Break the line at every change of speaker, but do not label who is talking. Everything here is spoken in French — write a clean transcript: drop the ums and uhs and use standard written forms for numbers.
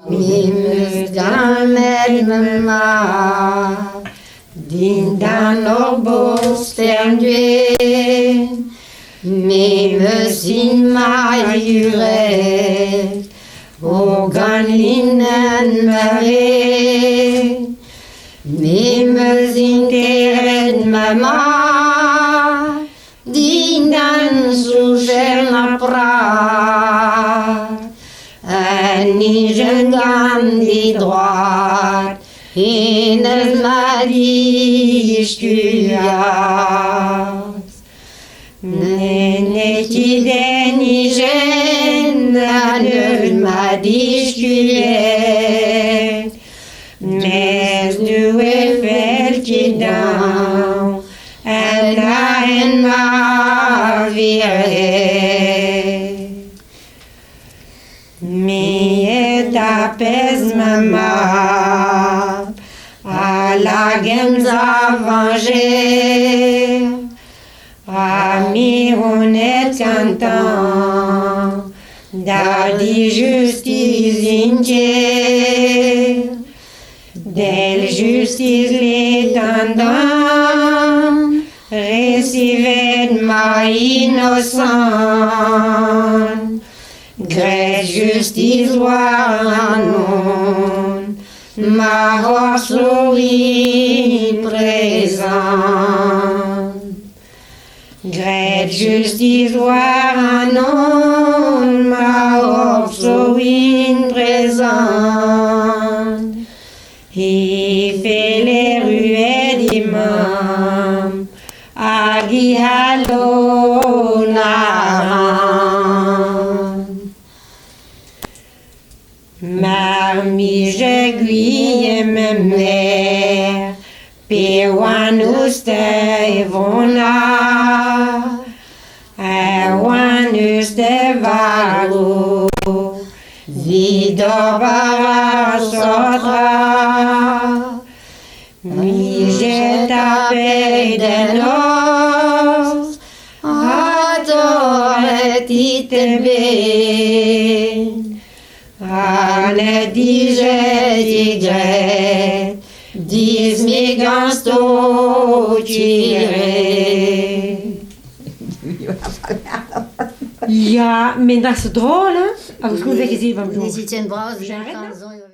Mimes damit ma din dan orbosternduin Mimes in majuret Organlinnen mare Mimes in teret mama Din dan sujelna prat Nijen gandhi droit in el maristuas Nenetide nijen anel maristuet Mes du fel kidan en ma viret Mi et apes mama à la genza venger Ami honnête cantant Dadi justice intier Del justice l'étendant Receved ma innocent Great justice wanon Ma horso in présent Great justice wanon Ma horso in présent Il fait les ruées d'imam Agi halonaran Marmi j'aiguille memner Pewan uste vona Ewan uste vago Vidobara sotra Mi je tapé de nos Adoret itebe Alle diese tigret, dis migans
Ja, men dat is drôle, hè? Als ik goed zeg, je ziet van
J'arrête là.